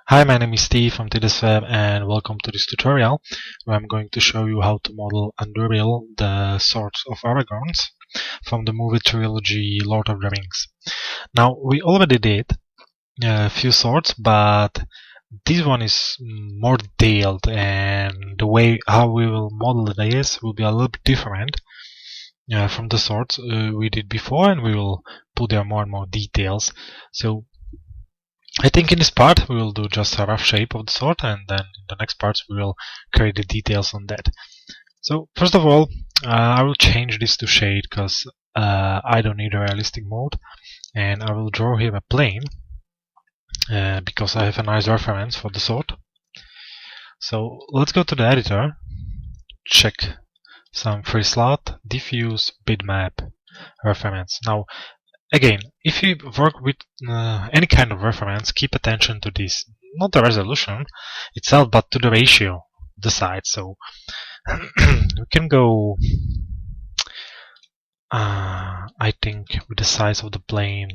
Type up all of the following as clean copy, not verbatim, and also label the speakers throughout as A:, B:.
A: Hi, my name is Steve from TDsMax and welcome to this tutorial where I'm going to show you how to model Anduril, the swords of Aragorn from the movie trilogy Lord of the Rings. Now, we already did a few swords, but this one is more detailed and the way how we will model this will be a little bit different from the swords we did before, and we will put there more and more details. So I think in this part we will do just a rough shape of the sword, and then in the next parts we will create the details on that. So first of all, I will change this to shade because I don't need a realistic mode, and I will draw here a plane because I have a nice reference for the sword. So let's go to the editor, check some free slot, diffuse, bitmap, reference. Now again, if you work with any kind of reference, keep attention to this, not the resolution itself, but to the ratio of the sides. So we can go, I think, with the size of the plane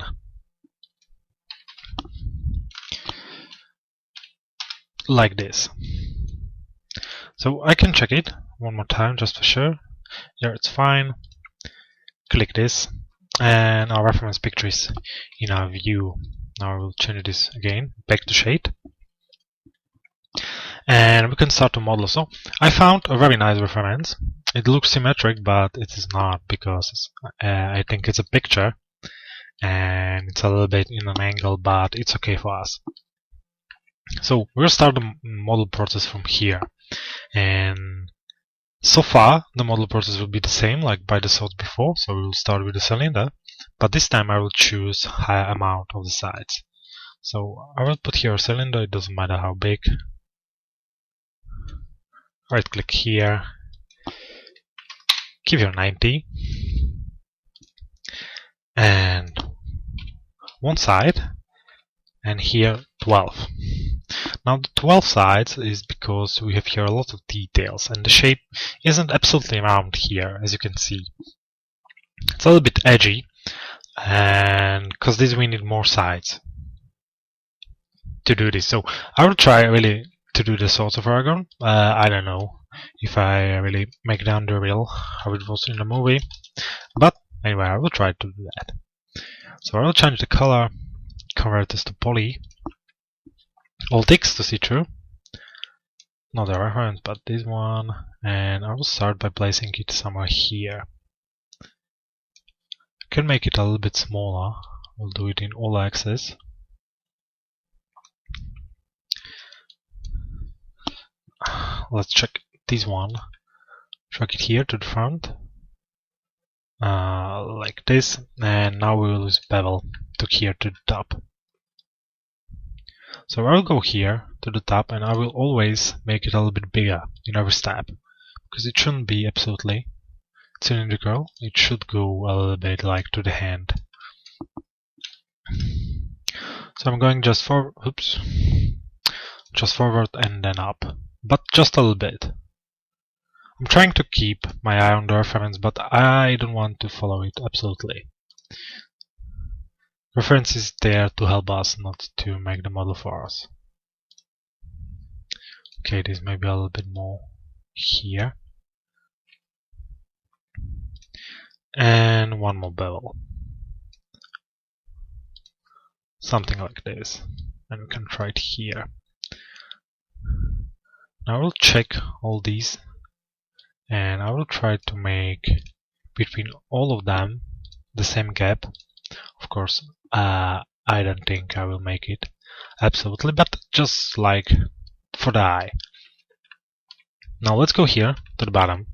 A: like this. So I can check it one more time just for sure. Yeah, it's fine. Click this. And our reference picture is in our view. Now I will change this again, back to shade. And we can start to model. So I found a very nice reference. It looks symmetric, but it is not, because I think it's a picture and it's a little bit in an angle, but it's okay for us. So we'll start the model process from here. And so far, the model process will be the same like by the swords before, so we will start with the cylinder, but this time I will choose higher amount of the sides. So I will put here a cylinder, it doesn't matter how big. Right click here, give here 90, and one side, and here 12. Now the 12 sides is because we have here a lot of details, and the shape isn't absolutely round here, as you can see. It's a little bit edgy, and because this we need more sides to do this. So I will try really to do the swords of Aragorn. I don't know if I really make the Anduril how it was in the movie, but anyway, I will try to do that. So I will change the color, convert this to poly, Alt X to see through, not a reference but this one, and I will start by placing it somewhere here. I can make it a little bit smaller, we'll do it in all axes. Let's check this one, drag it here to the front, like this, and now we will use bevel to here to the top. So I'll go here to the top, and I will always make it a little bit bigger in every step, because it shouldn't be absolutely cylindrical, it should go a little bit like to the hand. So I'm going just just forward and then up, but just a little bit. I'm trying to keep my eye on the reference, but I don't want to follow it absolutely. Reference is there to help us, not to make the model for us. Okay, this may be a little bit more here. And one more bevel. Something like this. And we can try it here. Now we'll check all these, and I will try to make between all of them the same gap. Of course, I don't think I will make it absolutely, but just like for the eye. Now let's go here to the bottom,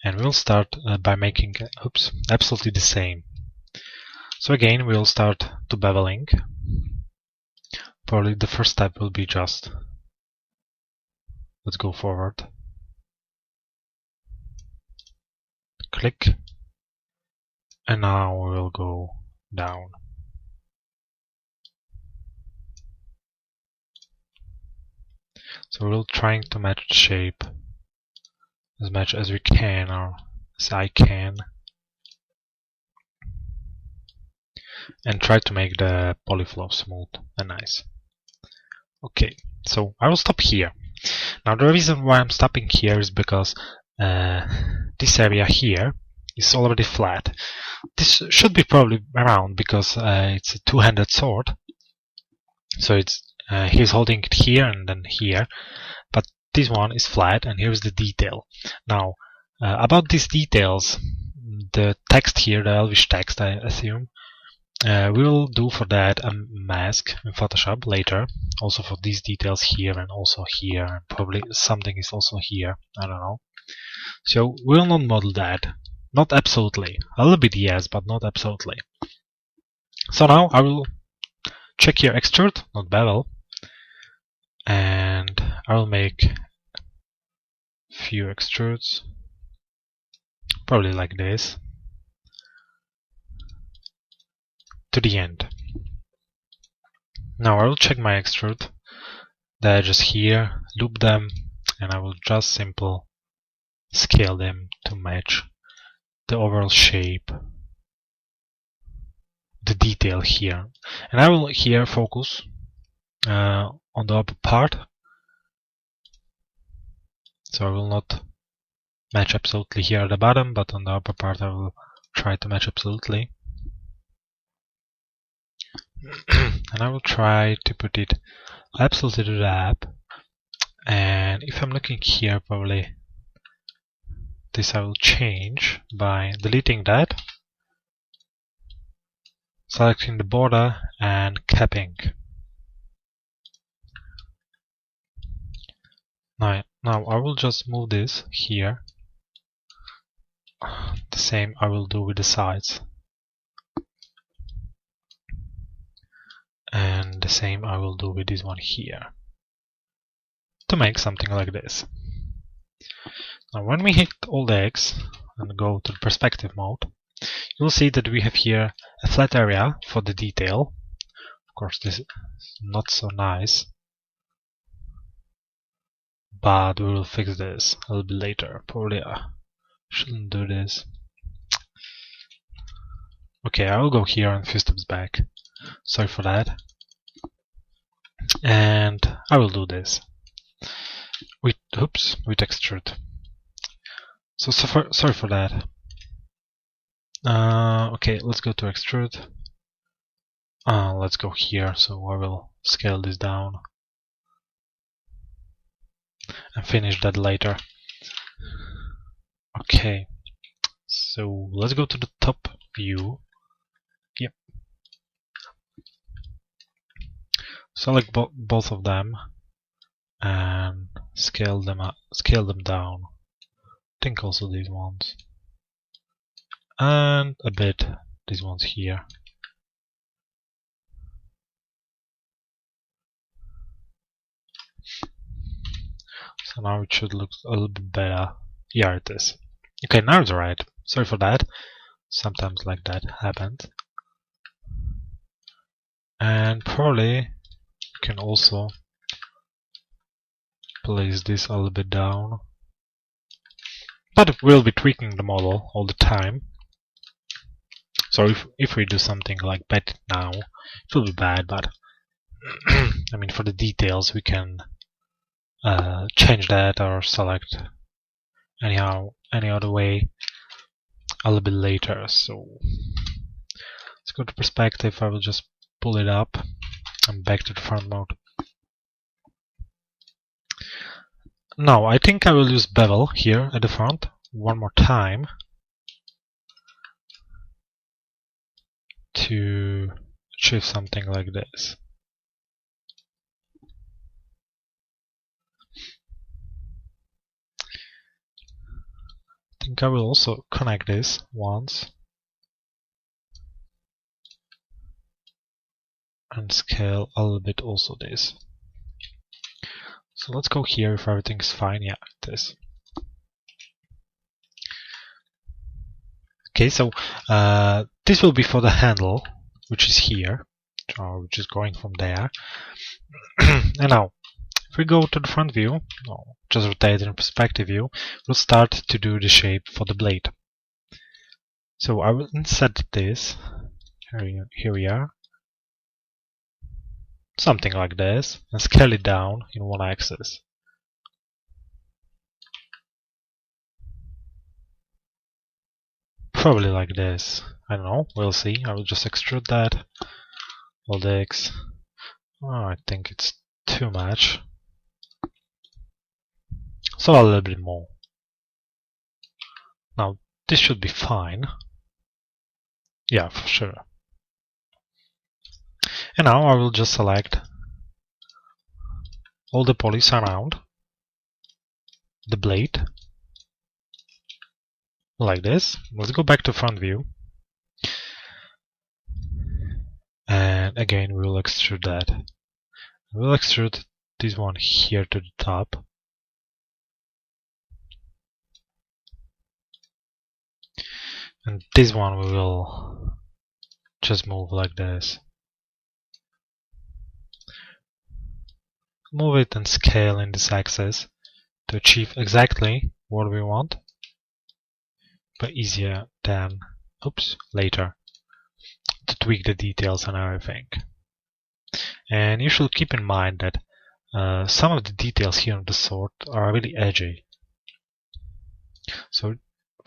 A: and we'll start by making absolutely the same. So again, we'll start to beveling. Probably the first step will be just, let's go forward, click, and now we'll go down. So we're trying to match the shape as much as we can, or as I can, and try to make the polyflow smooth and nice. Okay, So I will stop here. Now the reason why I'm stopping here is because this area here is already flat. This should be probably round because it's a two-handed sword. So it's he's holding it here and then here, but this one is flat, and here's the detail. Now about these details, the text here, the elvish text, I assume, we will do for that a mask in Photoshop later, also for these details here and also here, and probably something is also here, I don't know. So we'll not model that, not absolutely, a little bit yes, but not absolutely. So now I will check here extrude, not bevel, and I will make few extrudes, probably like this, to the end. Now I will check my extrude, the edges here, loop them, and I will just simple scale them to match the overall shape, the detail here. And I will here focus on the upper part, so I will not match absolutely here at the bottom, but on the upper part I will try to match absolutely. And I will try to put it absolutely to the app. And if I'm looking here, probably this I will change by deleting that, selecting the border and capping. Now I will just move this here. The same I will do with the sides. And the same I will do with this one here, to make something like this. Now when we hit Alt X and go to the perspective mode, you'll see that we have here a flat area for the detail. Of course this is not so nice, but we will fix this a little bit later. Probably shouldn't do this. Okay, I will go here and few steps back. Sorry for that. And I will do this with extrude. So sorry for that. Okay, let's go to extrude. Let's go here. So I will scale this down and finish that later. Okay, so let's go to the top view. Yep. Select both of them and scale them down. I think also these ones, and a bit these ones here. So now it should look a little bit better. Yeah, it is. Okay, now it's alright. Sorry for that. Sometimes like that happens. And probably you can also place this a little bit down. But we'll be tweaking the model all the time. So if we do something like that now, it will be bad, but I mean, for the details we can change that or select any other way a little bit later. So let's go to perspective. I will just pull it up and back to the front mode. Now I think I will use bevel here at the front one more time to achieve something like this. I think I will also connect this once and scale a little bit also this. So let's go here if everything is fine. Yeah, it is. Okay, so this will be for the handle, which is here, or which is going from there. And now, if we go to the front view, just rotate in perspective view, we'll start to do the shape for the blade. So I will insert this. Here we are. something like this, and scale it down in one axis. Probably like this. I don't know, we'll see. I will just extrude that. Alt X. Oh, I think it's too much. So a little bit more. Now, this should be fine. Yeah, for sure. And now I will just select all the polys around the blade. Like this. Let's go back to front view. And again, we will extrude that. We'll extrude this one here to the top. And this one we will just move like this. Move it and scale in this axis to achieve exactly what we want, but easier than later to tweak the details and everything. And you should keep in mind that some of the details here on the sword are really edgy. So it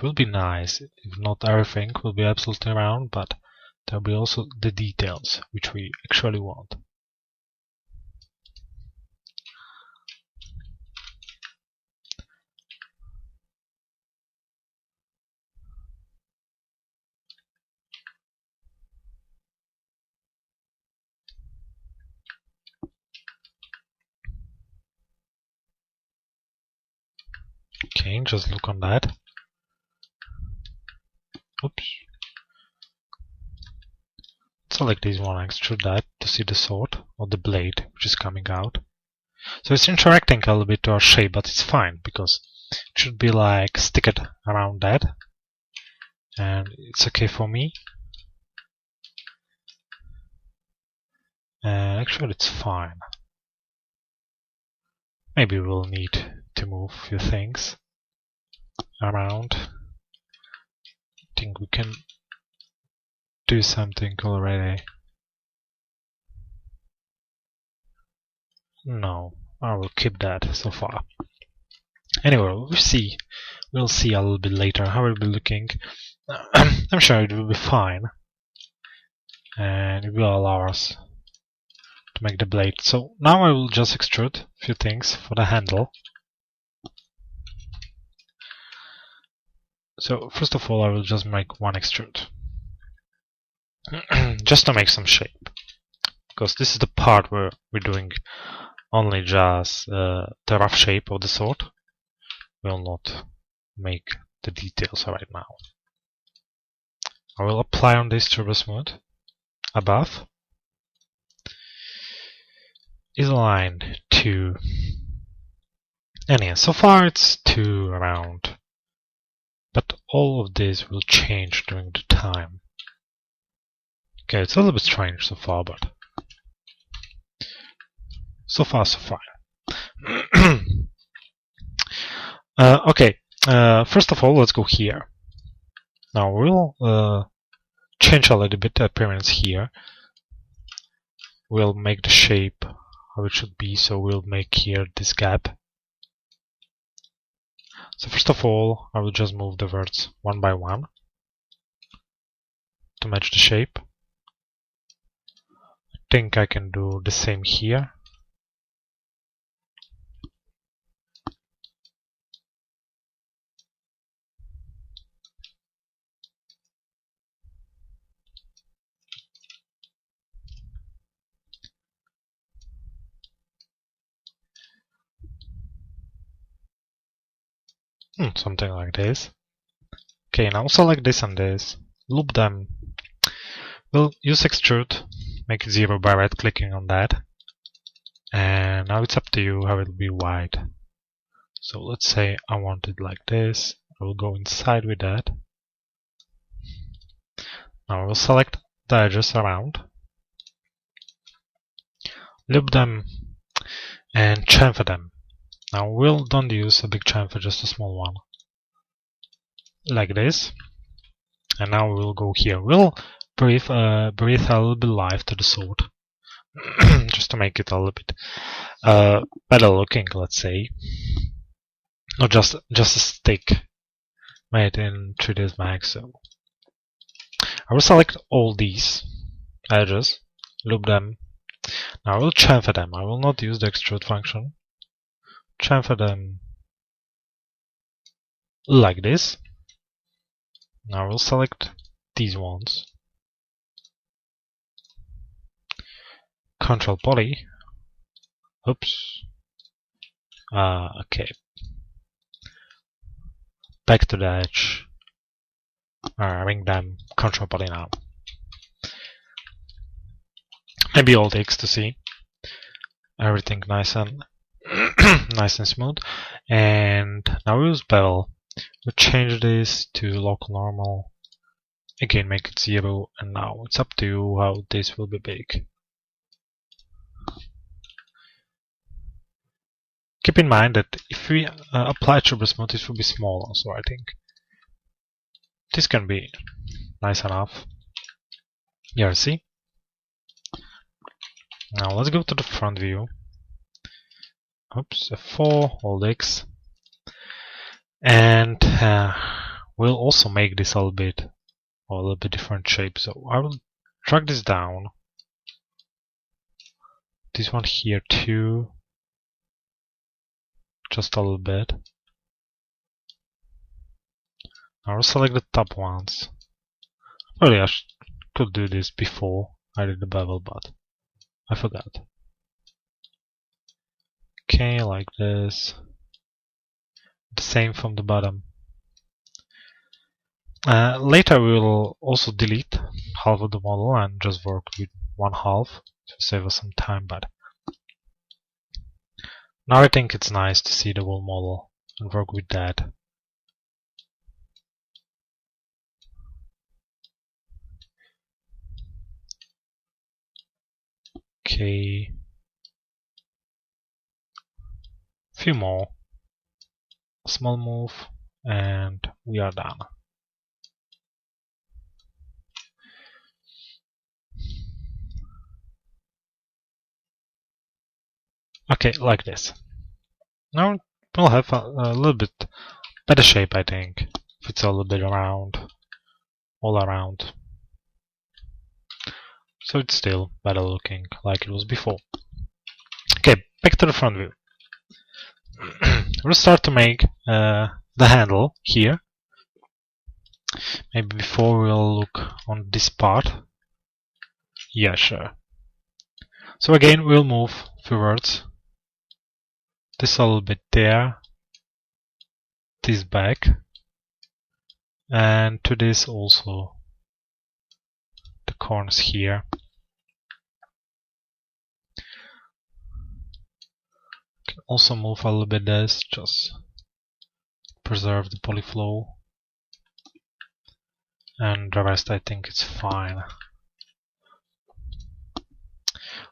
A: will be nice if not everything will be absolutely round, but there will be also the details which we actually want. Okay, just look on that. Select this one, extrude that to see the sword or the blade which is coming out. So it's interacting a little bit to our shape, but it's fine because it should be like sticked around that, and it's okay for me. And actually it's fine. Maybe we'll need to move a few things around. I think we can do something already. No, I will keep that so far. Anyway, we'll see a little bit later how it will be looking. I'm sure it will be fine, and it will allow us to make the blade. So now I will just extrude a few things for the handle. So first of all, I will just make one extrude. Just to make some shape, because this is the part where we're doing only just the rough shape of the sword. We'll not make the details right now. I will apply on this turbo smooth above. Is aligned to, and yeah, so far it's 2 around, but all of this will change during the time. Okay, it's a little bit strange so far, but so far so fine. Okay, first of all, let's go here. Now we'll change a little bit the appearance here. We'll make the shape how it should be, so we'll make here this gap. So first of all, I will just move the words one by one to match the shape. I think I can do the same here. Something like this. Okay, now select this and this, loop them. We'll use extrude, make it 0 by right clicking on that. And now it's up to you how it will be wide. So let's say I want it like this. I will go inside with that. Now I will select the edges around, loop them, and chamfer them. Now we'll don't use a big chamfer, just a small one. Like this. And now we'll go here. We'll breathe a little bit life to the sword just to make it a little bit better looking, let's say. Not just a stick made in 3DsMax. So I will select all these edges, loop them. Now I will chamfer them. I will not use the extrude function. Chamfer them like this. Now I will select these ones. Control poly. Oops. Okay. Back to the edge. Ring them. Control poly now. Maybe Alt X to see everything nice and nice and smooth. And now we use bevel. We'll change this to local normal. Again, make it 0. And now it's up to you how this will be big. Keep in mind that if we apply turbo smooth, this will be small also, I think. This can be nice enough. Here, see? Now let's go to the front view. Oops, F4, Alt X. And we'll also make this a little bit different shape. So I will drag this down. This one here too. Just a little bit. I will select the top ones. Really, I could do this before I did the bevel, but I forgot. Okay, like this. The same from the bottom. Later we will also delete half of the model and just work with one half to save us some time, but now I think it's nice to see the whole model and work with that. Okay, few more, a small move, and we are done. Okay, like this. Now we'll have a little bit better shape, I think, if it's a little bit around, all around. So it's still better looking like it was before. Okay, back to the front view. We'll start to make the handle here. Maybe before we'll look on this part. Yeah, sure. So again, we'll move forwards. This a little bit there. This back. And to this also. The corners here. Can also move a little bit this, just preserve the polyflow. And the rest I think it's fine.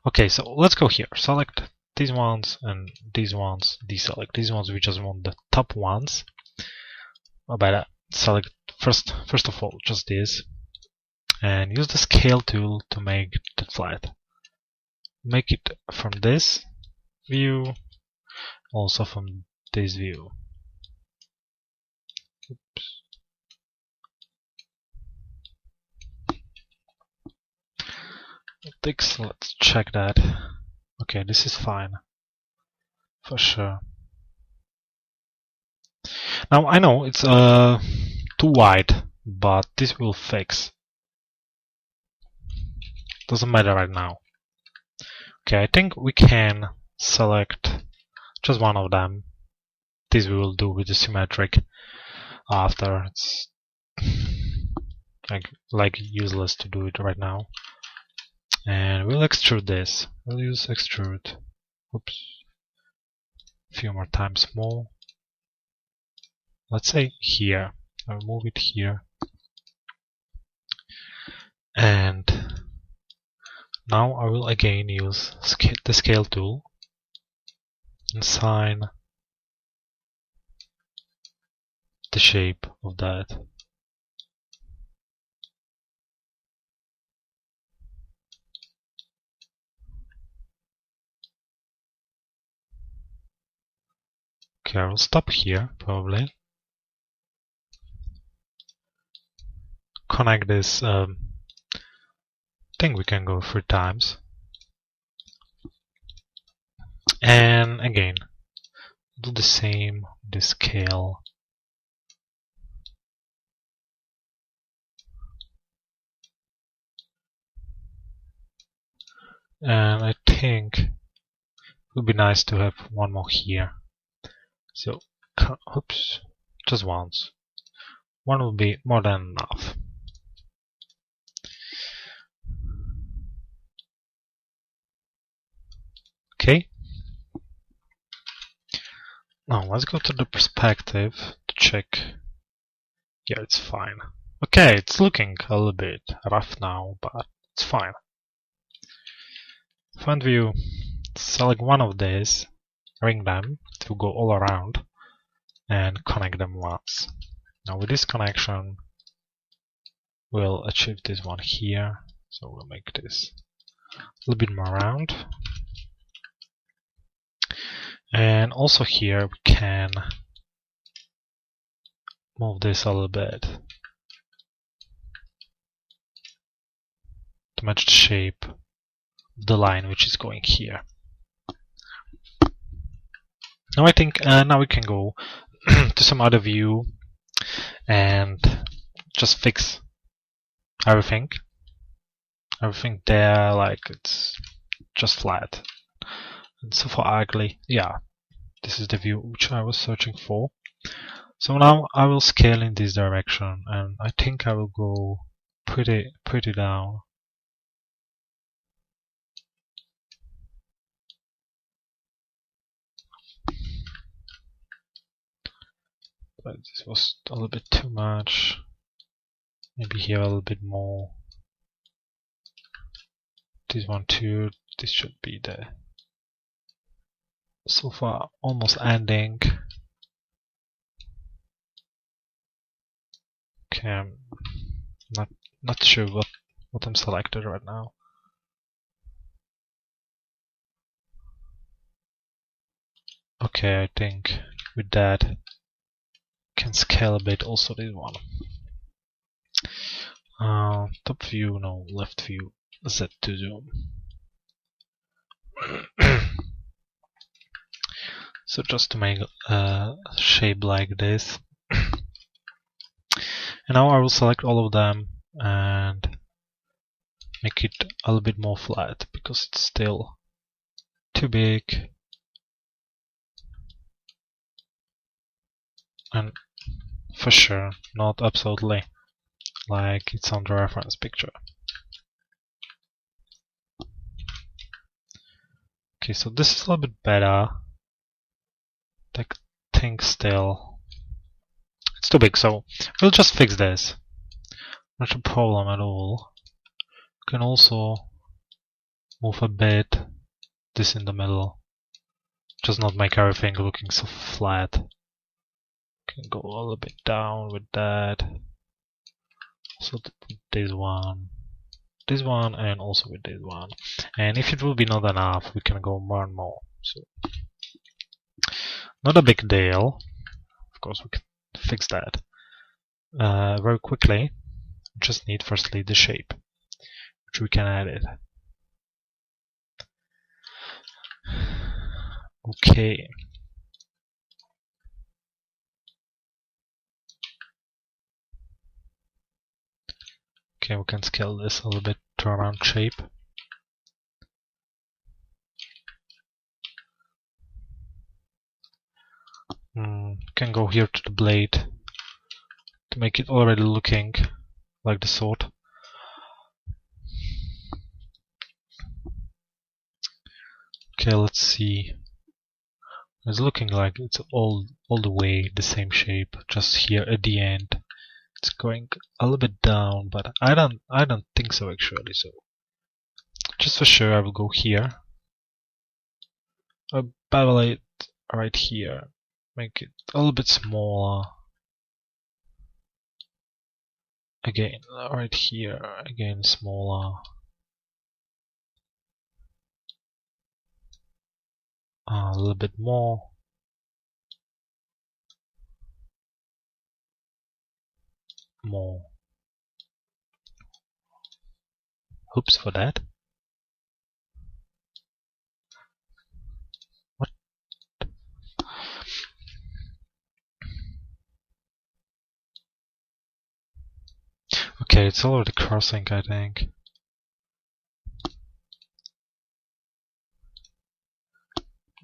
A: Okay, so let's go here. Select these ones and these ones. Deselect these ones. We just want the top ones. But select first of all just this, and use the scale tool to make it flat. Make it from this view, also from this view. Oops. Let's check that. Okay, this is fine for sure. Now I know it's too wide, but this will fix. Doesn't matter right now. Okay, I think we can select just one of them. This we will do with the symmetric after. It's like useless to do it right now. And we'll extrude this. We'll use extrude. Oops. A few more times more. Let's say here. I'll move it here. And now I will again use the scale tool and assign the shape of that. Okay, I will stop here probably. Connect this thing we can go 3 times. And again, do the same, the scale. And I think it would be nice to have one more here. So, oops, just once. One will be more than enough. Okay. Now let's go to the perspective to check. Yeah, it's fine. Okay, it's looking a little bit rough now, but it's fine. Front view, select one of these, ring them to go all around, and connect them once. Now with this connection, we'll achieve this one here. So we'll make this a little bit more round. And also here we can move this a little bit to match the shape of the line which is going here. Now I think now we can go to some other view and just fix everything. Everything there, like it's just flat. And so far ugly. Yeah, this is the view which I was searching for. So now I will scale in this direction, and I think I will go pretty down. But this was a little bit too much. Maybe here a little bit more. This one too. This should be the so far almost ending. Okay, I'm not sure what I'm selected right now. Okay, I think with that can scale a bit also this one. Top view, no, left view, Z to zoom. So just to make a shape like this. And now I will select all of them and make it a little bit more flat because it's still too big. And for sure, not absolutely like it's on the reference picture. Okay, so this is a little bit better. I think still it's too big, so we'll just fix this. Not a problem at all. You can also move a bit this in the middle. Just not make everything looking so flat. Can go a little bit down with that. So this one, and also with this one. And if it will be not enough, we can go more and more. So not a big deal. Of course, we can fix that very quickly. We just need firstly the shape, which we can edit. Okay. Okay, we can scale this a little bit to a round shape. Can go here to the blade to make it already looking like the sword. Okay, let's see. It's looking like it's all the way the same shape. Just here at the end, it's going a little bit down, but I don't think so actually. So just for sure, I will go here. I'll bevel it right here. Make it a little bit smaller. Again, right here, again smaller. A little bit more. more. Oops for that. What? Okay, it's already crossing, I think.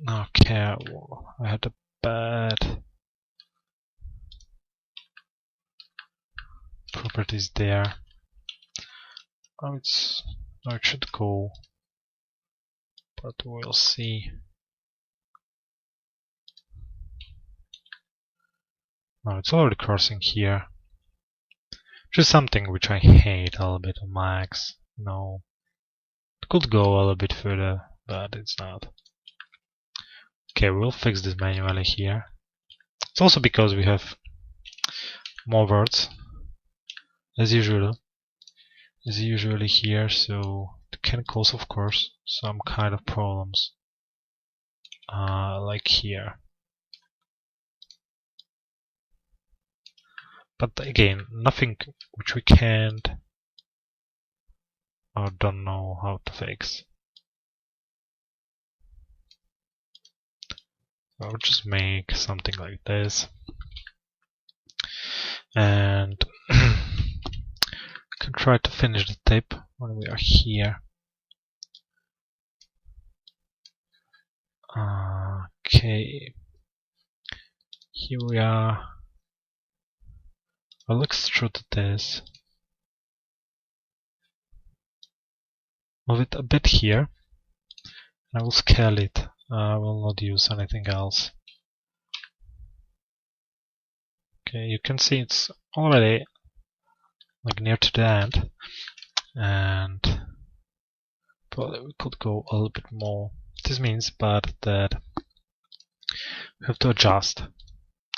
A: Okay, well, I had a bad properties there. Oh, it should go, but we'll see. No, it's already crossing here. Which is something which I hate a little bit on Max. No, it could go a little bit further, but it's not. Okay, we'll fix this manually here. It's also because we have more words as usually here, so it can cause, of course, some kind of problems, like here. But again, nothing which we can't or don't know how to fix. I'll just make something like this, and can try to finish the tip when we are here. Okay, here we are. I'll extrude this. Move it a bit here. I will scale it. I will not use anything else. Okay, you can see it's already like near to the end, and probably we could go a little bit more. This means but that we have to adjust a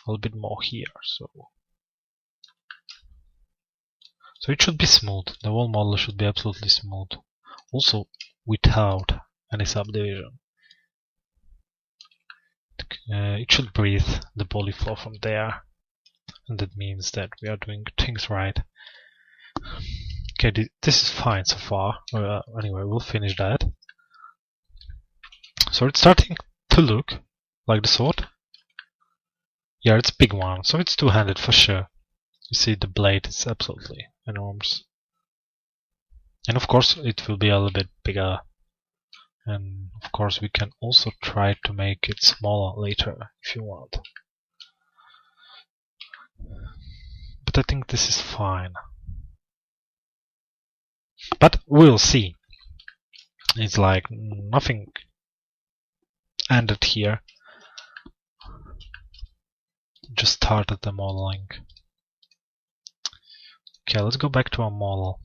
A: little bit more here. So it should be smooth. The whole model should be absolutely smooth. Also without any subdivision. It should breathe the polyflow from there, and that means that we are doing things right. Okay, this is fine so far. Anyway, we'll finish that. So it's starting to look like the sword. Yeah, it's a big one, so it's two-handed for sure. You see the blade is absolutely enormous. And of course it will be a little bit bigger. And of course we can also try to make it smaller later if you want. But I think this is fine. But we'll see. It's like nothing ended here. Just started the modeling. Okay, let's go back to our model.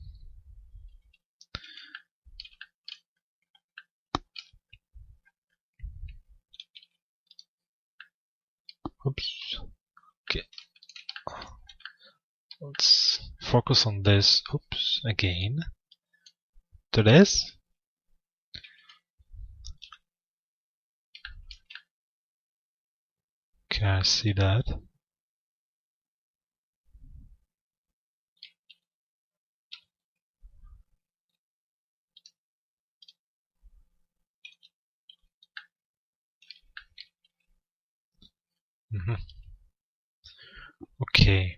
A: Oops. Okay. Let's focus on this. Oops, again. To this. Okay, I see that. Okay.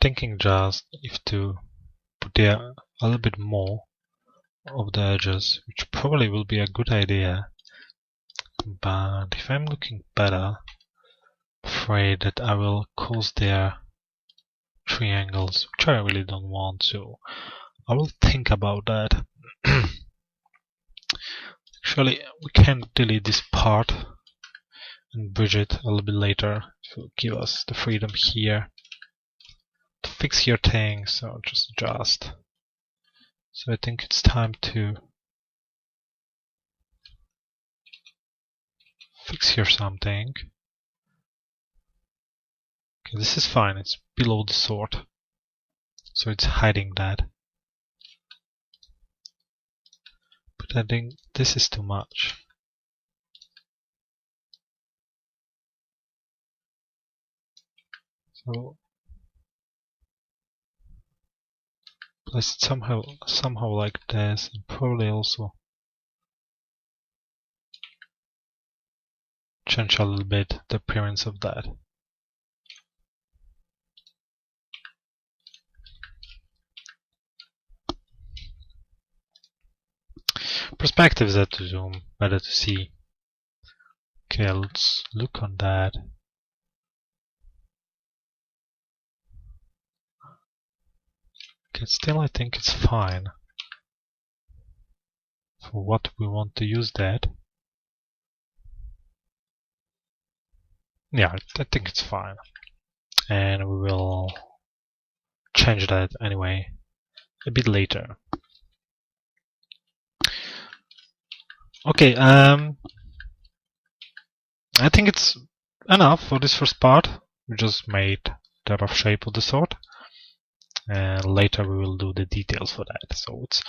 A: Thinking just if to put there a little bit more of the edges, which probably will be a good idea. But if I'm looking better, I'm afraid that I will cause their triangles, which I really don't want, so I will think about that. Actually, we can delete this part and bridge it a little bit later. It will give us the freedom here to fix here things, so just adjust. So I think it's time to fix here something. Okay, this is fine, it's below the sword, so it's hiding that. But I think this is too much. So place it somehow like this, and probably also change a little bit the appearance of that. Perspective is to zoom, better to see. Okay, let's look on that. Okay, still I think it's fine for what we want to use that. Yeah, I think it's fine. And we will change that anyway a bit later. Okay, I think it's enough for this first part. We just made the rough shape of the sword, and later we will do the details for that. So it's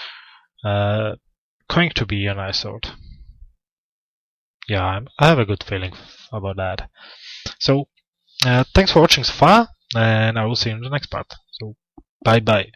A: going to be a nice sword. Yeah, I have a good feeling about that. So thanks for watching so far, and I will see you in the next part. So bye bye.